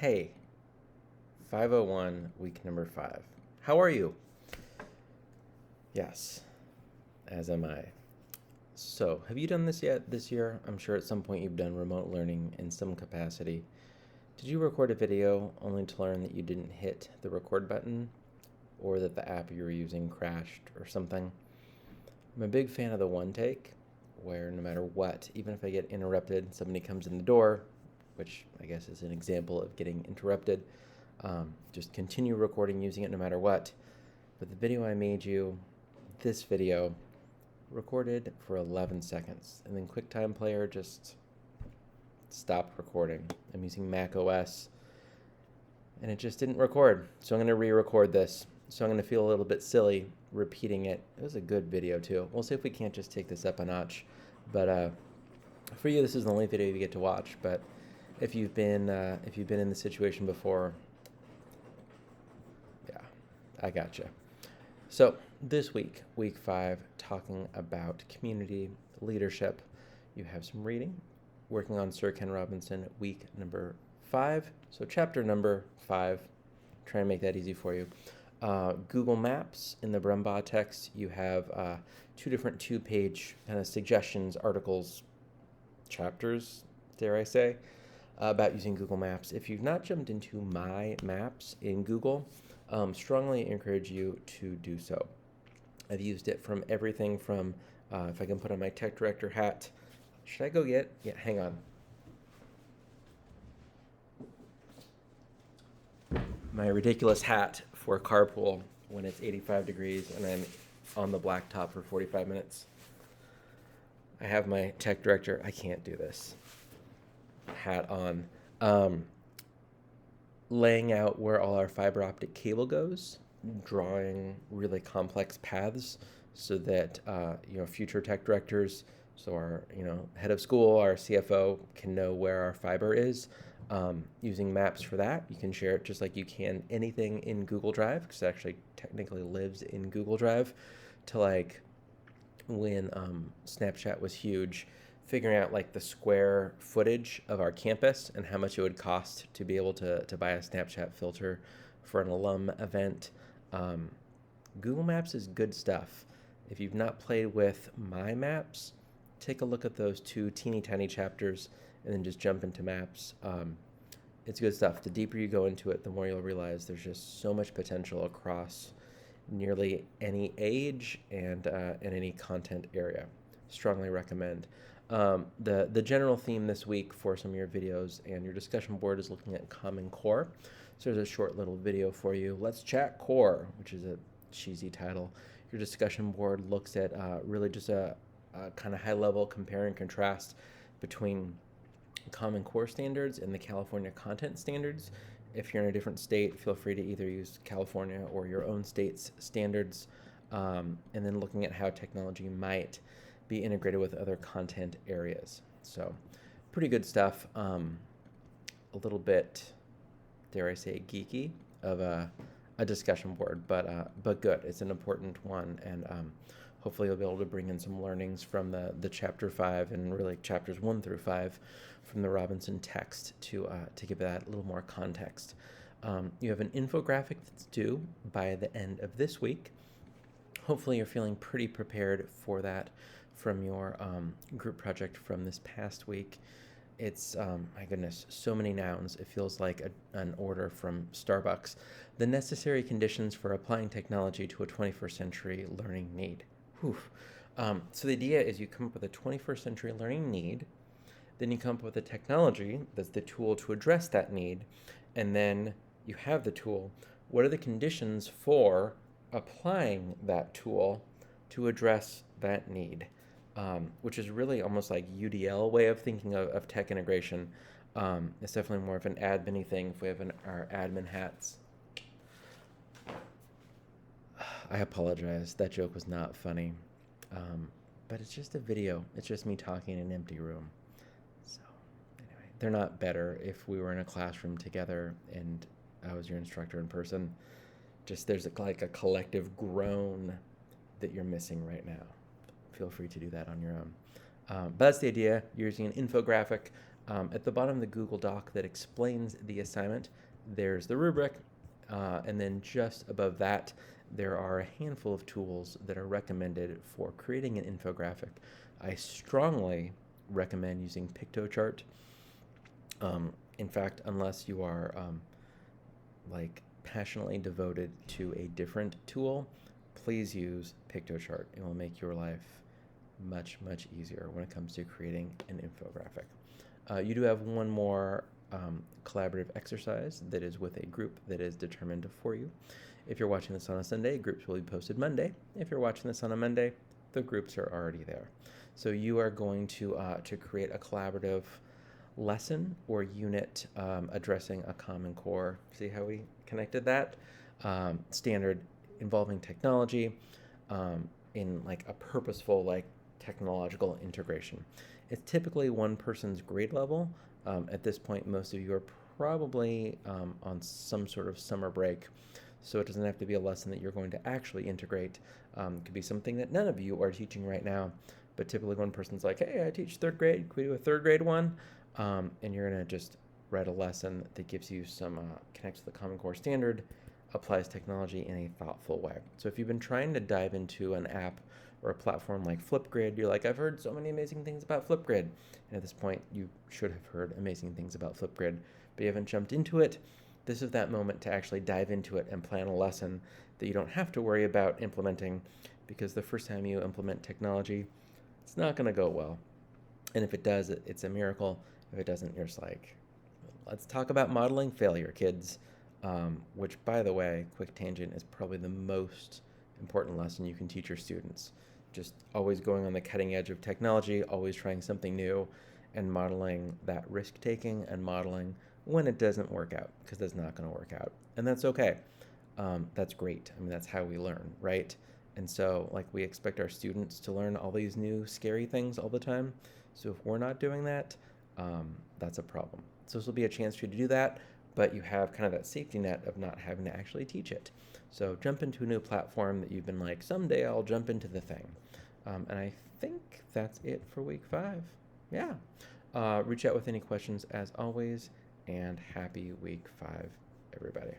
Hey, 501, week number 5. How are you? Yes, as am I. So, have you done this yet this year? I'm sure at some point you've done remote learning in some capacity. Did you record a video only to learn that you didn't hit the record button or that the app you were using crashed or something? I'm a big fan of the one take, where no matter what, even if I get interrupted, somebody comes in the door, which I guess is an example of getting interrupted, just continue recording using it no matter what. But the video I made you, this video, recorded for 11 seconds, and then QuickTime Player just stopped recording. I'm using Mac OS, and it just didn't record. So I'm going to re-record this. So I'm going to feel a little bit silly repeating it. It was a good video too. We'll see if we can't just take this up a notch. But for you, this is the only video you get to watch. But if you've been in the situation before, yeah, I gotcha. So this week, week 5, talking about community leadership. You have some reading, working on Sir Ken Robinson, week number 5. So chapter number 5. Try and make that easy for you. Google Maps. In the Brumbaugh text, you have 2 different 2-page kind of suggestions, articles, chapters, dare I say, about using Google Maps. If you've not jumped into My Maps in Google, strongly encourage you to do so. I've used it from everything from, if I can put on my tech director hat, should I go get? Yeah, hang on. My ridiculous hat for carpool when it's 85 degrees and I'm on the blacktop for 45 minutes. I have my tech director, I can't do this, hat on, laying out where all our fiber optic cable goes, drawing really complex paths so that future tech directors, so our head of school, our CFO can know where our fiber is. Using maps for that, you can share it just like you can anything in Google Drive, because it actually technically lives in Google Drive. To like when Snapchat was huge, figuring out like the square footage of our campus and how much it would cost to be able to buy a Snapchat filter for an alum event. Google Maps is good stuff. If you've not played with My Maps, take a look at those 2 teeny tiny chapters and then just jump into Maps. It's good stuff. The deeper you go into it, the more you'll realize there's just so much potential across nearly any age and any content area. Strongly recommend. The general theme this week for some of your videos and your discussion board is looking at Common Core. So there's a short little video for you. Let's Chat Core, which is a cheesy title. Your discussion board looks at really just a kind of high-level compare and contrast between Common Core standards and the California content standards. If you're in a different state, feel free to either use California or your own state's standards, and then looking at how technology might be integrated with other content areas. So pretty good stuff. A little bit, dare I say, geeky of a discussion board, but good. It's an important one, and hopefully you'll be able to bring in some learnings from the chapter 5 and really chapters 1 through 5 from the Robinson text to give that a little more context. You have an infographic that's due by the end of this week. Hopefully you're feeling pretty prepared for that from your group project from this past week. It's, my goodness, so many nouns. It feels like an order from Starbucks. The necessary conditions for applying technology to a 21st century learning need. So the idea is you come up with a 21st century learning need, then you come up with a technology that's the tool to address that need, and then you have the tool. What are the conditions for applying that tool to address that need? Which is really almost like UDL way of thinking of tech integration. It's definitely more of an admin-y thing if we have our admin hats. I apologize. That joke was not funny. But it's just a video. It's just me talking in an empty room. So anyway, they're not better if we were in a classroom together and I was your instructor in person. Just there's like a collective groan that you're missing right now. Feel free to do that on your own. But that's the idea. You're using an infographic. At the bottom of the Google Doc that explains the assignment, there's the rubric, and then just above that, there are a handful of tools that are recommended for creating an infographic. I strongly recommend using Piktochart. In fact, unless you are like passionately devoted to a different tool, please use Piktochart. It will make your life much, much easier when it comes to creating an infographic. You do have one more collaborative exercise that is with a group that is determined for you. If you're watching this on a Sunday, groups will be posted Monday. If you're watching this on a Monday, the groups are already there. So you are going to create a collaborative lesson or unit addressing a common core. See how we connected that? Standard involving technology in like a purposeful like technological integration. It's typically one person's grade level. At this point, most of you are probably on some sort of summer break, so it doesn't have to be a lesson that you're going to actually integrate. It could be something that none of you are teaching right now, but typically one person's like, hey, I teach third grade, can we do a third grade one? And you're gonna just write a lesson that gives you some, connects to the Common Core standard, applies technology in a thoughtful way. So if you've been trying to dive into an app or a platform like Flipgrid, you're like, I've heard so many amazing things about Flipgrid. And at this point, you should have heard amazing things about Flipgrid, but you haven't jumped into it. This is that moment to actually dive into it and plan a lesson that you don't have to worry about implementing, because the first time you implement technology, it's not going to go well. And if it does, it's a miracle. If it doesn't, you're just like, let's talk about modeling failure, kids. Which, by the way, quick tangent, is probably the most important lesson you can teach your students. Just always going on the cutting edge of technology, always trying something new, and modeling that risk-taking and modeling when it doesn't work out, because it's not going to work out. And that's okay. That's great. I mean, that's how we learn, right? And so, like, we expect our students to learn all these new scary things all the time. So if we're not doing that, that's a problem. So this will be a chance for you to do that, but you have kind of that safety net of not having to actually teach it. So jump into a new platform that you've been like, someday I'll jump into the thing. And I think that's it for week 5. Yeah. Reach out with any questions as always, and happy week 5, everybody.